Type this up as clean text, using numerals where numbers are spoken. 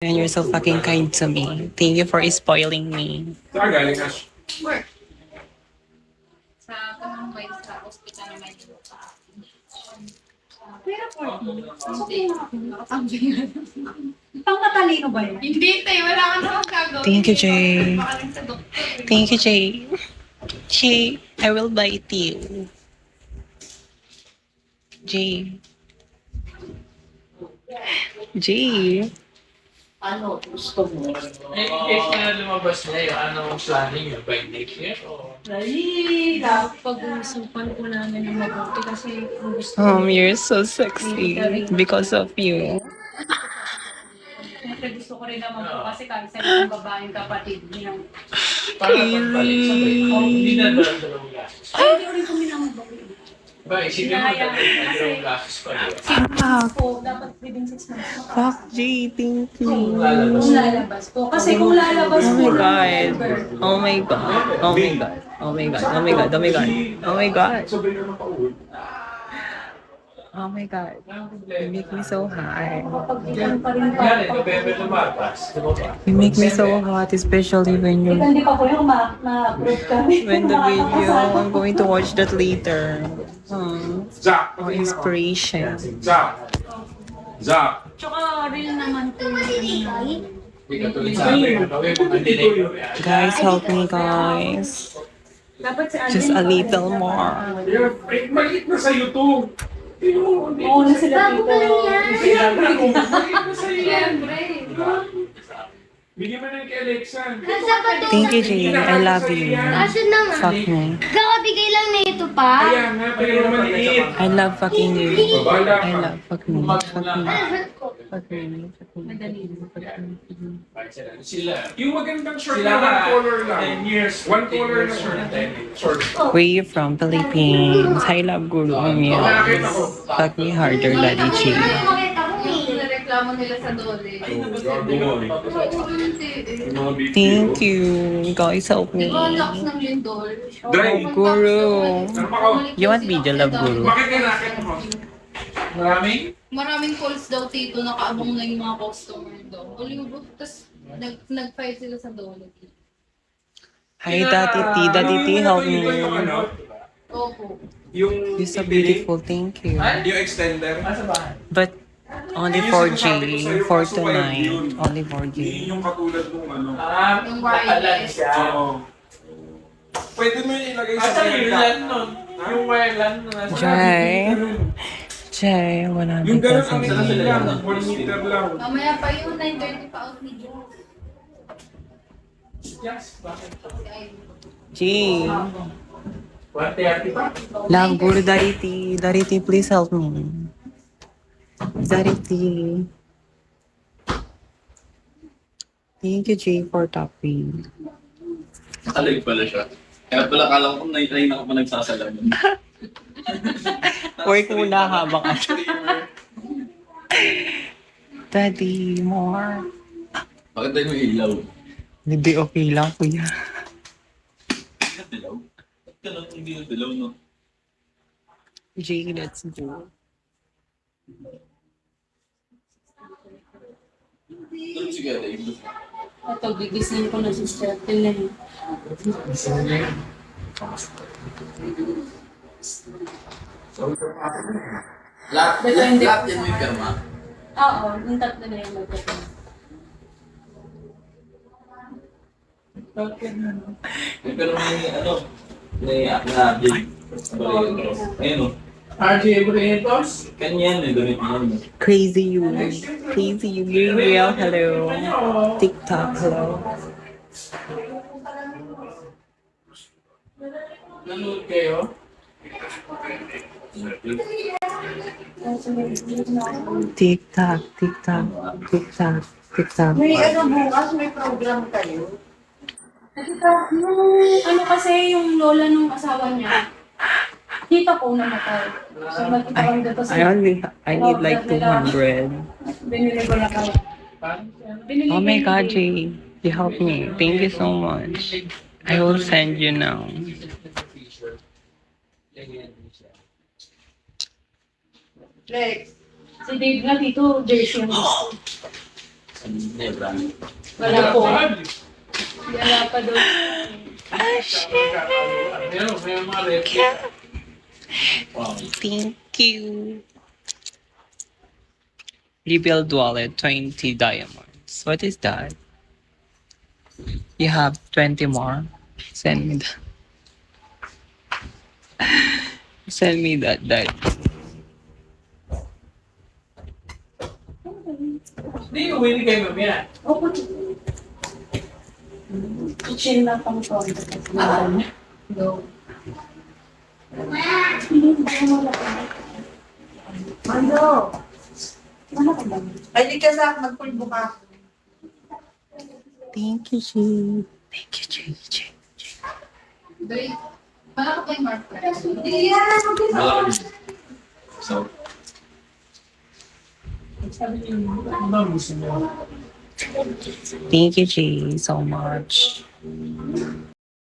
And you're so fucking kind to me. Thank you for spoiling me. Saan galing, Ash? Work. Sa Kamumbay, sa hospital naman yun. Pero po, Hindi. Nakatambay na. pang matalino ba yun? Hindi, tay. Wala ka na magagawa. Thank you, Jay. Baka lang sa doktor. Thank you, Jay. Jay, I will bite you. Jay. Jay. Ano, gusto mo? Eh, if na lumabas na yun, anong planning yun? By next year? O... Dali, pag-uusapan ko namin ng mabuti kasi ang gusto You're so sexy because of you. Siyempre gusto ko rin naman po kasi kahit sa isang babaeng kapatid niya. Para pagbalik sa bay. Hindi na dalawang gastos. Ay, hindi ko rin kami nang mabawi. Ba, isipin mo Sinayang. dalawang gastos pa yun. Po, dapat within 6 months. Fuck, Jay. Thank you. Kung lalabas. Kung lalabas po. Kasi kung lalabas Oh po, my God. Oh my God. Oh my God. Oh my God. Oh my God. Oh my God. Oh my God. Sabay naman pa-uwi. Oh my God. You make me so hot. pagbigyan pa rin Yan eh, pa. November lumapas. Di ba ba? You make me so hot, especially when you Hindi pa po yung ma-approve kami. when the video. I'm going to watch that later. Zach! Oh, inspiration. Zach! Zach! Tsaka real naman po yung Hindi ka tuloy sabi. Ano yung mga delay? Guys, help me, guys. dapat si Alvin Just a pa little rin. more. Eh, maliit na sa'yo to. Oo na sila dito. Maliit na sa'yo yan. Siyempre. Bigyan mo na yung kay Alexa. Thank you, Jay. I love you. Kasi na nga. Fuck me. Kakabigay lang na ito pa. Kaya nga, pero maliit. I love fucking you. Babala I ka. love fuck me. Fuck me. Fuck me. Fuck me. Sila. Yung magandang short na one color lang. 10 years. One color na short. Short. Where you from? Philippines. I love Guru Umil. Fuck me harder, Daddy Chi. Makita ko Yung eh. nireklamo nila sa Dole. Thank you. Guys, help Di me. ba ang lakas ng lindol? Dry. Guru. You want video, love Guru? Bakit kailangan mo? Maraming? Maraming calls daw, Tito. Nakaabang na yung mga customer daw. Tapos nag-fight sila sa Dole. Hi, Daddy T. Daddy T, help me. Yung ano? Opo. Yung You're so beautiful. Thank you. Yung extender. But only for J. 4 to 9. Only for J. Hindi yung katulad nung ano. Yung wireless. Oo. Pwede mo yung ilagay sa yung LAN nun? Yung wire LAN na nasa... Jay. Jay, 100,000. Yung gano'n ang hindi lang. 1 meter lang. Mamaya pa yung 9:30 pa out ni Joe. Yes, bakit? G. 130 pa? Love Guru Daddy T. Daddy T, please help me. Daddy T. Thank you, Jay, for topping. Nakalag pala siya. Kaya pala kala ko na ako pa nagsasalamin. Work muna habang ano. Daddy, more. Bakit tayo may ilaw? Hindi okay lang, kuya. Dilaw? Ba't ka lang hindi yung dilaw, no? Jay, let's go. Tulog si Kuya Dave. Ito, gigising ko na si Stephen na yun. Lahat yan may pirma. Oo, yung tatlo na yung magkakita. May pirma yung ano, may upload. Ayun o. RJ Britos? Kanyan eh, ganit yan. Crazy you. Crazy you. Gabriel, hello. TikTok, hello. Nanood kayo? TikTok, TikTok, TikTok, TikTok. May bukas, may program kayo. Ano kasi yung lola nung asawa niya, kita ko namatay. So, nagkita kami dito I need like 200. Binili ko na kayo. Binili Oh my ko God, yun. Jay. You helped me. Thank you so much. I will send you now. Lex, si Dave nga dito, jersey ang gusto. Nebra. Wala po. Wala pa doon. Meron, may mga rep. Wow. Thank you. Rebuild wallet, 20 diamonds. What is that? You have 20 more? Send me that. Send me that, Dad. Hindi, uwi kayo mamaya. Opo. Chill na pang to. Go. Mando. Ano ka ba? Ay, di ka sa magpulbo ka. Thank you, Jay. Thank you, Jay. Doy, wala ka pa yung marker. Malaki. So, Sabi niyo, ano gusto mo? Thank you, Jay, so much.